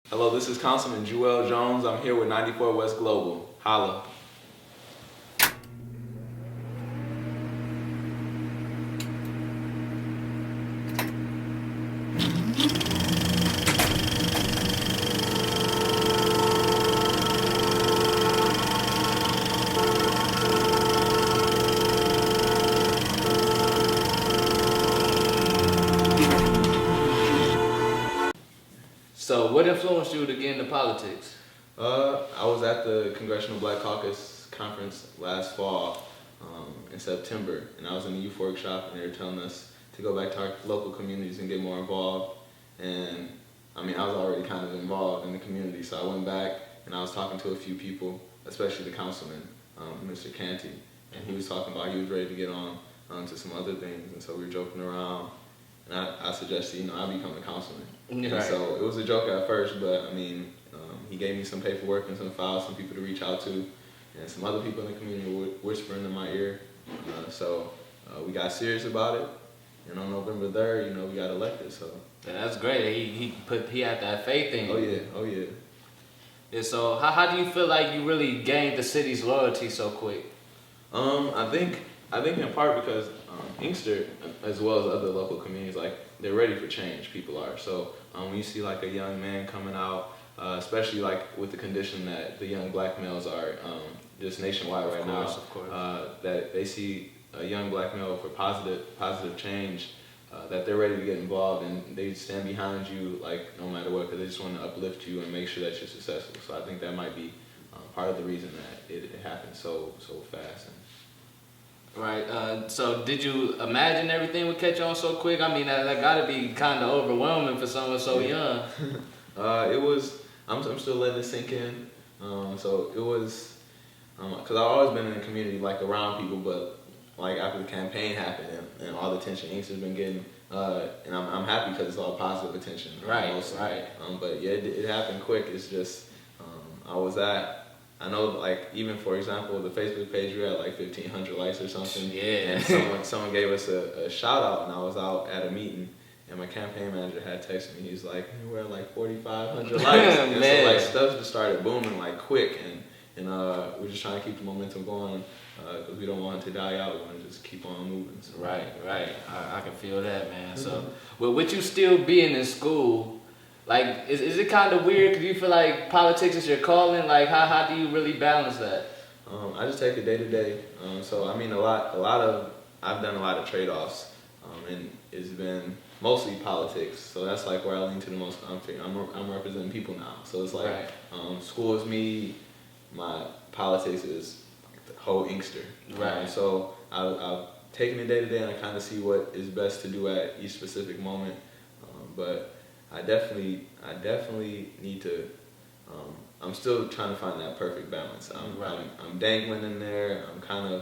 Hello, this is Councilman Jewell Jones. I'm here with 94 West Global. Holla. So, what influenced you to get into politics? I was at the Congressional Black Caucus Conference last fall in September, and I was in the youth workshop, and they were telling us to go back to our local communities and get more involved. And I mean, I was already kind of involved in the community, so I went back and I was talking to a few people, especially the councilman, Mr. Canty, and he was talking about he was ready to get on to some other things, and so we were joking around. And I suggested, I become a councilman. Right. And so it was a joke at first, but I mean, he gave me some paperwork and some files, some people to reach out to, and some other people in the community were whispering in my ear. So we got serious about it, and on November 3rd, we got elected. So Yeah, that's great. He had that faith in you. Oh yeah. Yeah, so how do you feel like you really gained the city's loyalty so quick? I think in part because Inkster, as well as other local communities, like they're ready for change. People are. So when you see like a young man coming out, especially like with the condition that the young black males are just nationwide right now, Of course. that they see a young black male for positive change, that they're ready to get involved and they stand behind you like no matter what, because they just want to uplift you and make sure that you're successful. So I think that might be part of the reason that it happened so fast. Right. So did you imagine everything would catch on so quick? I mean, that gotta be kind of overwhelming for someone so young. It was. I'm still letting it sink in. So it was, because I've always been in the community, like around people, but like after the campaign happened and all the attention Inkster's been getting, and I'm happy because it's all positive attention. Right. Mostly. Right. But yeah, it happened quick. It's just I know, like, even for example, the Facebook page, we had like 1,500 likes or something. Yeah. And someone gave us a shout out, and I was out at a meeting, and my campaign manager had texted me. He's like, we're at like 4,500 likes. And so like stuff just started booming like quick, and we're just trying to keep the momentum going because we don't want it to die out. We want to just keep on moving. So. Right. I can feel that, man. So, with you still being in school, like, is it kind of weird? Cause you feel like politics is your calling? Like, how do you really balance that? I just take it day to day. So I mean, I've done a lot of trade-offs, and it's been mostly politics. So that's like where I lean to the most. I'm representing people now. So it's like school is me, my politics is the whole Inkster. Right. So I've taken it day to day, and I kind of see what is best to do at each specific moment. But I definitely need to. I'm still trying to find that perfect balance. I'm dangling in there. I'm kind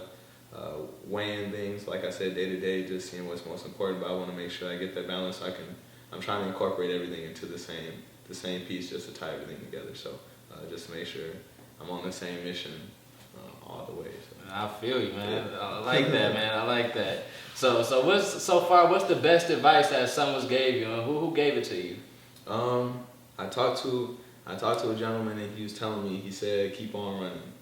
of weighing things, like I said, day to day, just seeing what's most important. But I want to make sure I get that balance. So I'm trying to incorporate everything into the same piece, just to tie everything together. So just to make sure I'm on the same mission all the way. So. I feel you, man. Yeah. I like that, man. I like that. So what's the best advice that someone's gave you, and who gave it to you? I talked to a gentleman, and he was telling me, he said, keep on running.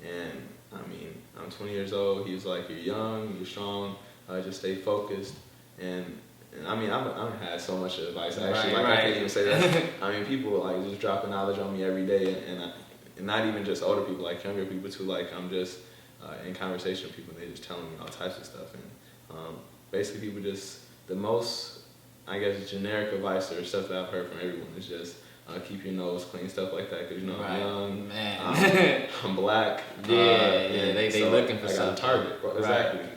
And I mean, I'm 20 years old. He was like, you're young, you're strong, just stay focused. And I mean, I've had so much advice. Actually, I can't even say that. I mean, people like just dropping knowledge on me every day, and not even just older people, like younger people too. Like I'm just in conversation with people, and they're just telling me all types of stuff. And basically, people just, the most, I guess, generic advice or stuff that I've heard from everyone is just keep your nose clean, stuff like that. Because I'm young, man. I'm black. They so looking for I got something. a target.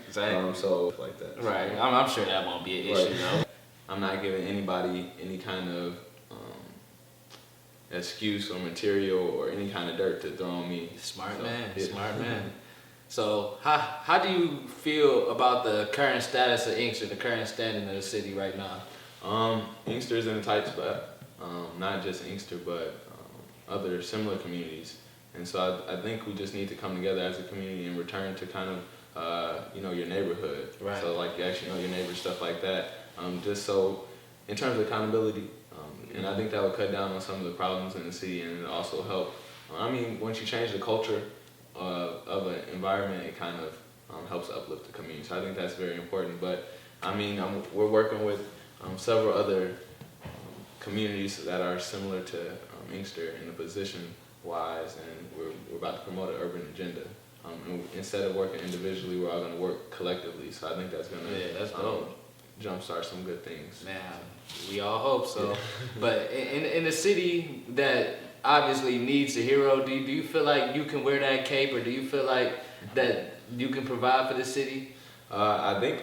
Exactly. So like that. Right. I'm sure that won't be an issue, though. I'm not giving anybody any kind of excuse or material or any kind of dirt to throw on me. Smart man. So how do you feel about the current status of Inkster, the current standing of the city right now? Inkster's in a tight spot. Not just Inkster, but other similar communities. And so I think we just need to come together as a community and return to kind of, your neighborhood. Right. So like you actually know your neighbors, stuff like that. Just so, in terms of accountability, and I think that would cut down on some of the problems in the city and also help. I mean, once you change the culture of an environment, it kind of helps uplift the community. So I think that's very important. But I mean, we're working with several other communities that are similar to Inkster in the position wise, and we're about to promote an urban agenda. And instead of working individually, we're all going to work collectively. So I think that's going to jumpstart some good things. Man, we all hope so. But in a city that obviously needs a hero, do you feel like you can wear that cape, or do you feel like that you can provide for the city? I think,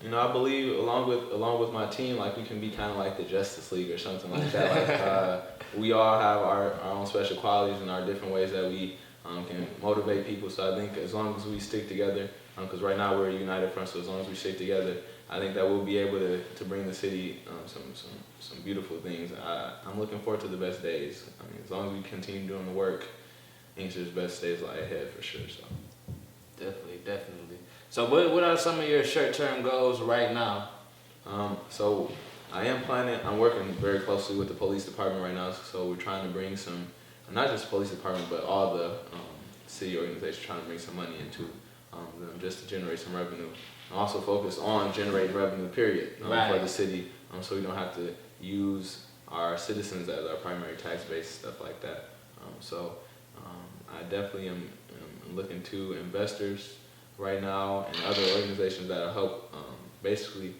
I believe along with my team, like we can be kind of like the Justice League or something like that. Like we all have our own special qualities and our different ways that we can motivate people. So I think as long as we stick together, because right now we're a united front, so as long as we stick together, I think that we'll be able to bring the city some beautiful things. I'm looking forward to the best days. I mean, as long as we continue doing the work, Inkster's best days lie ahead for sure. So Definitely. So what are some of your short-term goals right now? So I'm working very closely with the police department right now. So we're trying to bring some, not just the police department, but all the city organizations, trying to bring some money into them just to generate some revenue. I'm also focused on generating revenue, period, for the city, so we don't have to use our citizens as our primary tax base, stuff like that. I definitely am looking to investors right now and other organizations that will help basically,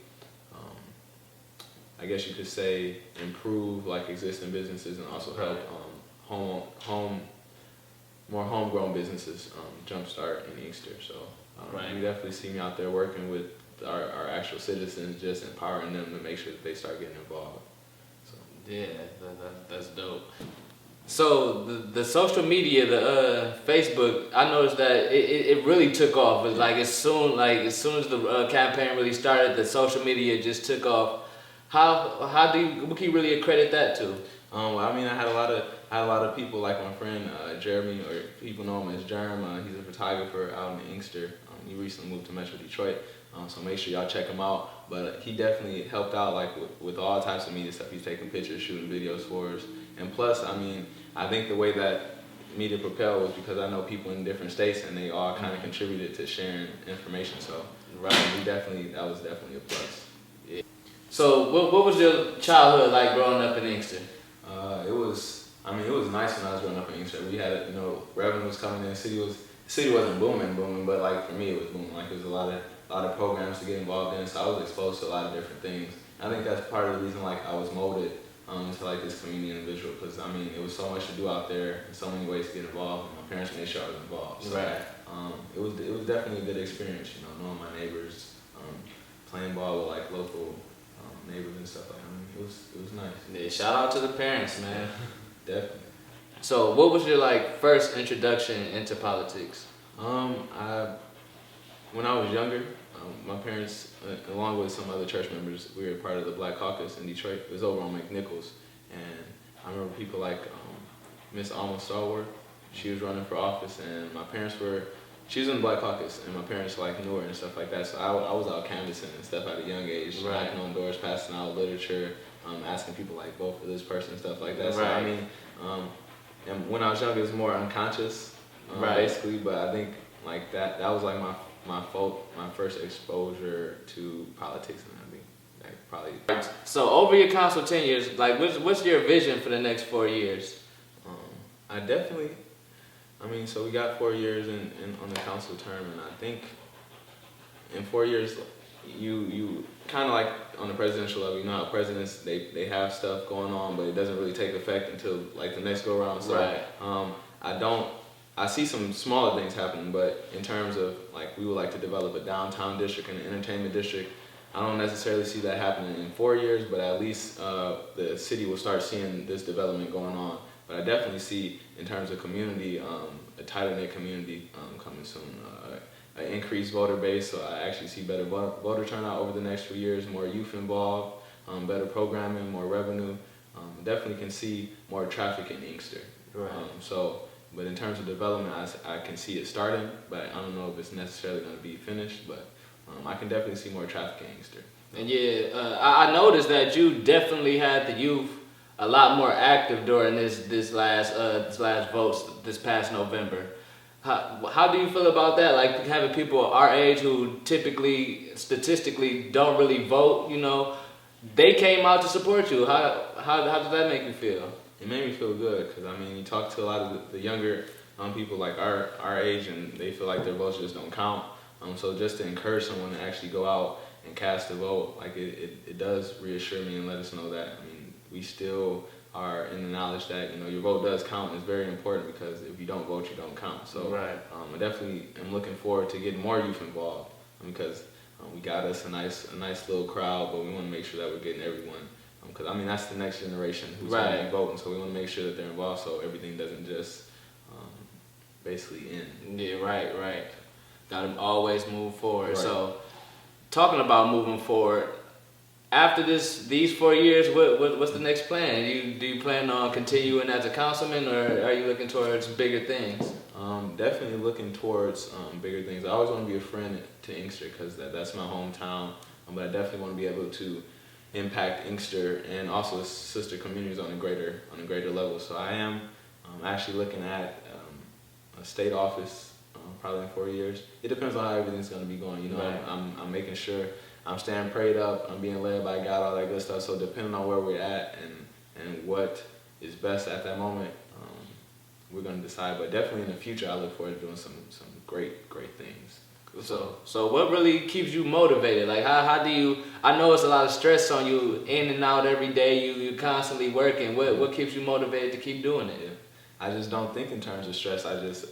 I guess you could say, improve like existing businesses and also help more homegrown businesses jumpstart in Easton. So you definitely see me out there working with our actual citizens, just empowering them to make sure that they start getting involved. So yeah, that's dope. So the social media, the Facebook, I noticed that it really took off. It's like as soon as the campaign really started, the social media just took off. What can you really accredit that to? Well, I mean, I had a lot of people, like my friend Jeremy, or people know him as Jerem. He's a photographer out in Inkster. He recently moved to Metro Detroit, so make sure y'all check him out. But he definitely helped out like with all types of media stuff. He's taking pictures, shooting videos for us, and plus, I mean, I think the way that media propelled was because I know people in different states, and they all kind of contributed to sharing information. So that was definitely a plus. Yeah. So what was your childhood like growing up in Inkster? It was nice when I was growing up in Inkster. We had, revenue was coming in. The city wasn't booming, but like for me it was booming. Like there was a lot of programs to get involved in, so I was exposed to a lot of different things. I think that's part of the reason like I was molded to like this community individual, because I mean it was so much to do out there and so many ways to get involved, and my parents made sure I was involved. So, it was definitely a good experience, knowing my neighbors, playing ball with like local neighbors and stuff like that. I mean, it was nice. Yeah, shout out to the parents, man. Definitely. So what was your first introduction into politics? When I was younger, my parents, along with some other church members, we were part of the Black Caucus in Detroit. It was over on McNichols, and I remember people like Miss Alma Starworth. She was running for office, and she was in the Black Caucus, and my parents knew her and stuff like that. So I was out canvassing and stuff at a young age, knocking on doors, passing out literature, asking people vote for this person and stuff like that. So I mean, and when I was younger, it was more unconscious, basically. But I think that was my first exposure to politics, and I think probably. So over your council tenures, what's your vision for the next 4 years? So we got 4 years on the council term, and I think in 4 years, you kind of on the presidential level, how presidents, they have stuff going on, but it doesn't really take effect until the next go around. So I see some smaller things happening, but in terms of we would like to develop a downtown district and an entertainment district. I don't necessarily see that happening in 4 years, but at least the city will start seeing this development going on. But I definitely see, in terms of community, a tighter-knit community coming soon. An increased voter base, so I actually see better voter turnout over the next few years, more youth involved, better programming, more revenue. Definitely can see more traffic in Inkster. But in terms of development, I can see it starting, but I don't know if it's necessarily going to be finished, but I can definitely see more traffic in Inkster. And I noticed that you definitely had the youth a lot more active during this last votes this past November. How do you feel about that? Like having people our age who typically statistically don't really vote, they came out to support you. How does that make you feel? It made me feel good because I mean, you talk to a lot of the younger people like our age, and they feel like their votes just don't count. So just to encourage someone to actually go out and cast a vote, like it does reassure me and let us know that, I mean, we still are in the knowledge that, your vote does count. It's very important because if you don't vote, you don't count. So right. I definitely am looking forward to getting more youth involved because we got us a nice little crowd, but we want to make sure that we're getting everyone. Because I mean, that's the next generation who's going to be voting, so we want to make sure that they're involved so everything doesn't just basically end. Yeah, right. Gotta always move forward. Right. So, talking about moving forward, after these 4 years, what's the next plan? Do you plan on continuing as a councilman, or are you looking towards bigger things? Definitely looking towards bigger things. I always want to be a friend to Inkster because that's my hometown, but I definitely want to be able to impact Inkster and also sister communities on a greater level. So I am actually looking at a state office probably in 4 years. It depends on how everything's going to be going. Right. I'm making sure I'm staying prayed up, I'm being led by God, all that good stuff. So depending on where we're at and what is best at that moment, we're going to decide. But definitely in the future, I look forward to doing some great things. So what really keeps you motivated? Like how do you? I know it's a lot of stress on you, in and out every day. You constantly working. What keeps you motivated to keep doing it? Yeah. I just don't think in terms of stress. I just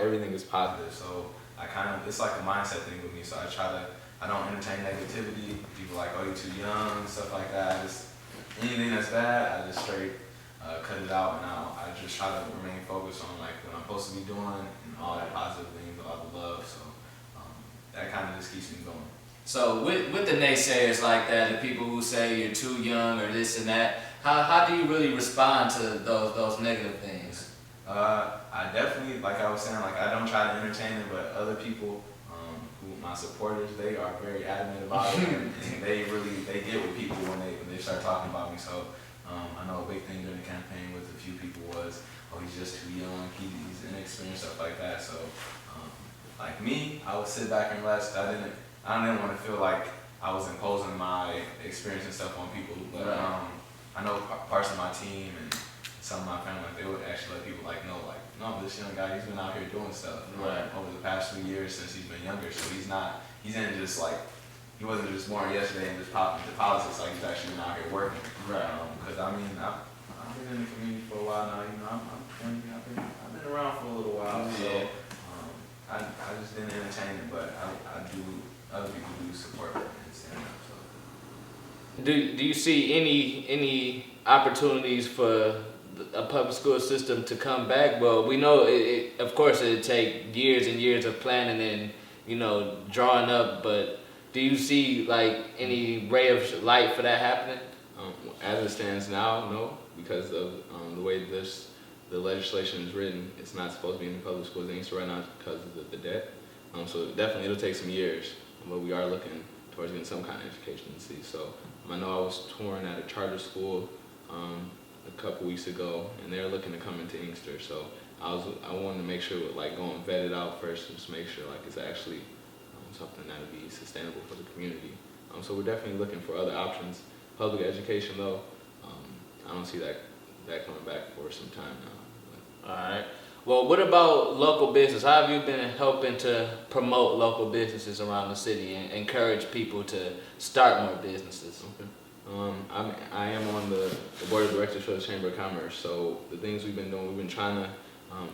everything is positive. So it's like a mindset thing with me. So I don't entertain negativity. People like, oh, you're too young, stuff like that. Just anything that's bad, I just straight cut it out. And I just try to remain focused on like what I'm supposed to be doing and all that positive things, all the love. So that kind of just keeps me going. So with the naysayers like that, the people who say you're too young or this and that, how do you really respond to those negative things? I definitely, like I was saying, like I don't try to entertain it, but other people, my supporters, they are very adamant about it, and they get with people when they start talking about me. So I know a big thing during the campaign with a few people was, oh, he's just too young, he's inexperienced, stuff like that. So like me, I would sit back and relax. I didn't want to feel like I was imposing my experience and stuff on people, but I know parts of my team and some of my family, like, they would actually let people know, no, this young guy, he's been out here doing stuff over the past 2 years since he's been younger. So he wasn't just born yesterday and just popped into politics. Like he's actually been out here working. Right. Because I mean, I've been in the community for a while now. I'm 20. I've been around for a little while. Yeah. So I just didn't entertain it, but I do. Other people do support me and stand up. So. Do you see any opportunities for a public school system to come back? Well, we know of course it'd take years and years of planning and drawing up, but do you see like any ray of light for that happening? As it stands now, no, because of the way the legislation is written. It's not supposed to be in the public schools in Inkster right now because of the debt. So definitely it'll take some years, but we are looking towards getting some kind of education in the city. So I know I was touring at a charter school a couple weeks ago, and they're looking to come into Inkster. So I wanted to make sure go and vet it out first, and just make sure it's actually something that would be sustainable for the community. So we're definitely looking for other options. Public education, though, I don't see that coming back for some time now. All right. Well, what about local business? How have you been helping to promote local businesses around the city and encourage people to start more businesses? Okay. I am on the board of directors for the Chamber of Commerce. So the things we've been doing, we've been trying to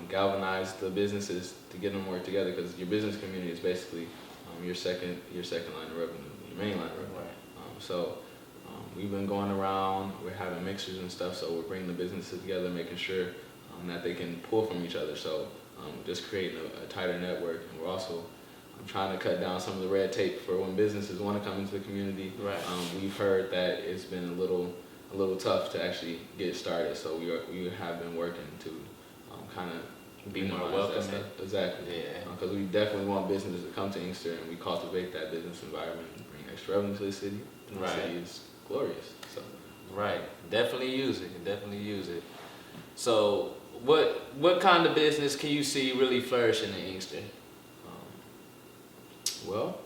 galvanize the businesses to get them work together, because your business community is basically your second line of revenue, your main line of revenue. Right. We've been going around. We're having mixers and stuff. So we're bringing the businesses together, making sure that they can pull from each other. So just creating a tighter network, and we're also trying to cut down some of the red tape for when businesses want to come into the community. Right. We've heard that it's been a little tough to actually get started. So we have been working to kind of be more welcoming. Exactly. Yeah. Because we definitely want businesses to come to Inkster, and we cultivate that business environment and bring extra revenue to the city. the Right. city is glorious. So Right. Definitely use it. Definitely use it. So, what kind of business can you see really flourishing in Inkster? well,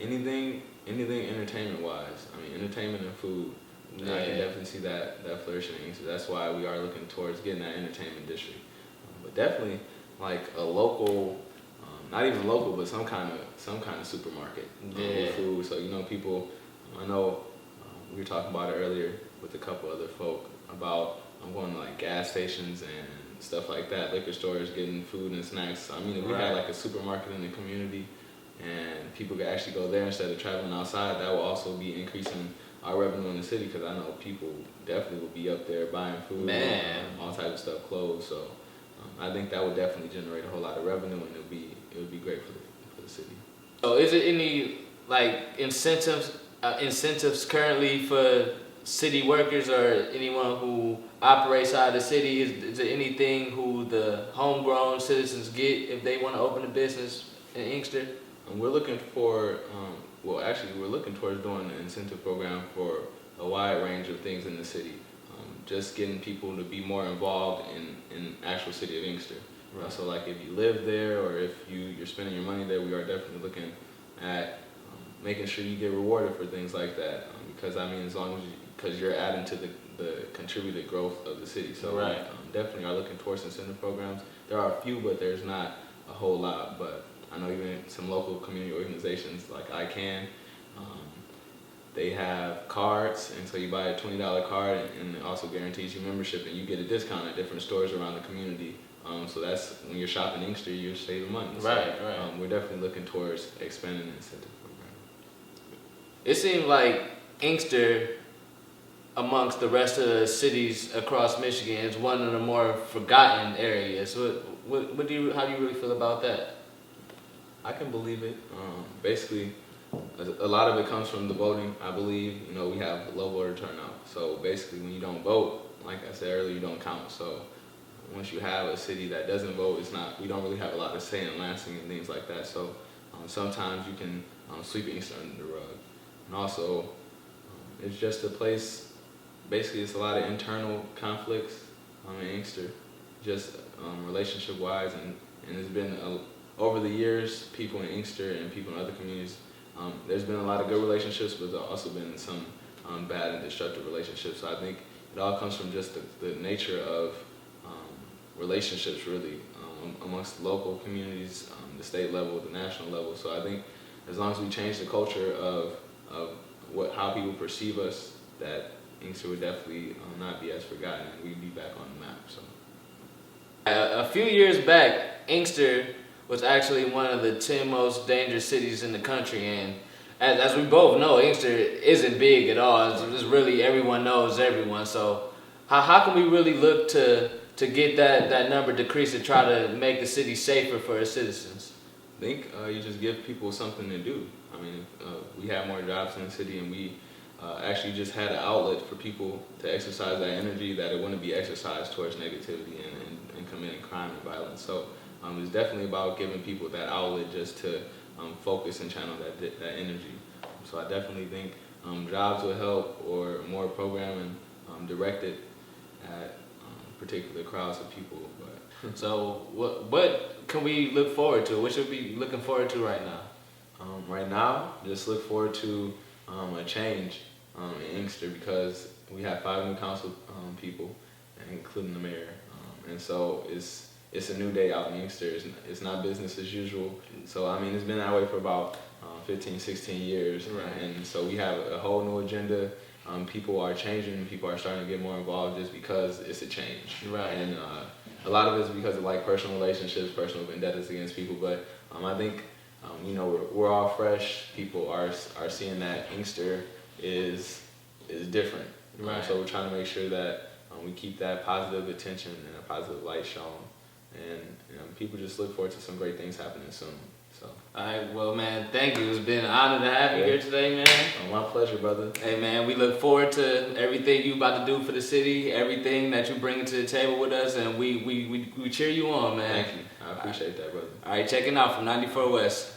anything entertainment wise. I mean, entertainment and food. I can definitely see that flourishing in Inkster. That's why we are looking towards getting that entertainment district. But definitely like a local, not even local, but some kind of supermarket with food. So people, I know we were talking about it earlier with a couple other folk about going to like gas stations and stuff like that, liquor stores, getting food and snacks. I mean, if we had like a supermarket in the community and people could actually go there instead of traveling outside, that will also be increasing our revenue in the city, because I know people definitely will be up there buying food, all types of stuff, clothes. So I think that would definitely generate a whole lot of revenue, and it would be great for the city. So, is it any like incentives currently for city workers or anyone who operates out of the city? Is there anything who the homegrown citizens get if they want to open a business in Inkster? And we're looking for, we're looking towards doing an incentive program for a wide range of things in the city. Just getting people to be more involved in actual city of Inkster. Right. So like if you live there or if you're spending your money there, we are definitely looking at making sure you get rewarded for things like that. Because I mean, as long as because you're adding to the contributed growth of the city. So right. Definitely are looking towards incentive programs. There are a few, but there's not a whole lot. But I know even some local community organizations like ICANN, they have cards, and so you buy a $20 card, and it also guarantees you membership, and you get a discount at different stores around the community. So that's when you're shopping Inkster, you're saving money. Right. We're definitely looking towards expanding the incentive program. It seems like Inkster, amongst the rest of the cities across Michigan, is one of the more forgotten areas. How do you really feel about that? I can believe it. Basically, a lot of it comes from the voting. I believe, we have low voter turnout. So basically, when you don't vote, like I said earlier, you don't count. So once you have a city that doesn't vote, we don't really have a lot to say in Lansing and things like that. So sometimes you can sweep Inkster under the rug. And also, it's just a place, basically it's a lot of internal conflicts in Inkster, just relationship-wise. And it's been, over the years, people in Inkster and people in other communities, there's been a lot of good relationships, but there's also been some bad and destructive relationships. So I think it all comes from just the nature of relationships, really, amongst the local communities, the state level, the national level. So I think as long as we change the culture of how people perceive us, that Inkster would definitely not be as forgotten, and we'd be back on the map. So a few years back, Inkster was actually one of the 10 most dangerous cities in the country, and as we both know, Inkster isn't big at all. It's really everyone knows everyone. So how can we really look to get that number decreased to try to make the city safer for its citizens? I think you just give people something to do. I mean, we have more jobs in the city, and we actually just had an outlet for people to exercise that energy that it wouldn't be exercised towards negativity and committing crime and violence. So it's definitely about giving people that outlet just to focus and channel that energy. So I definitely think jobs will help, or more programming directed at particular crowds of people. But So what can we look forward to? What should we be looking forward to right now? right now, just look forward to a change in Inkster, because we have 5 new council people, including the mayor, and so it's a new day out in Inkster. It's not business as usual. So I mean, it's been that way for about 15, 16 years, right. And so we have a whole new agenda. People are changing. People are starting to get more involved just because it's a change, right? And a lot of it's because of like personal relationships, personal vendettas against people. But I think we're all fresh. People are seeing that Inkster is different, right? So we're trying to make sure that we keep that positive attention and a positive light shown, and people just look forward to some great things happening soon. So. All right, well, man, thank you. It's been an honor to have you here today, man. My pleasure, brother. Hey, man, we look forward to everything you about to do for the city, everything that you bring to the table with us, and we cheer you on, man. Thank you. I appreciate that, brother. All right, checking out from 94 West.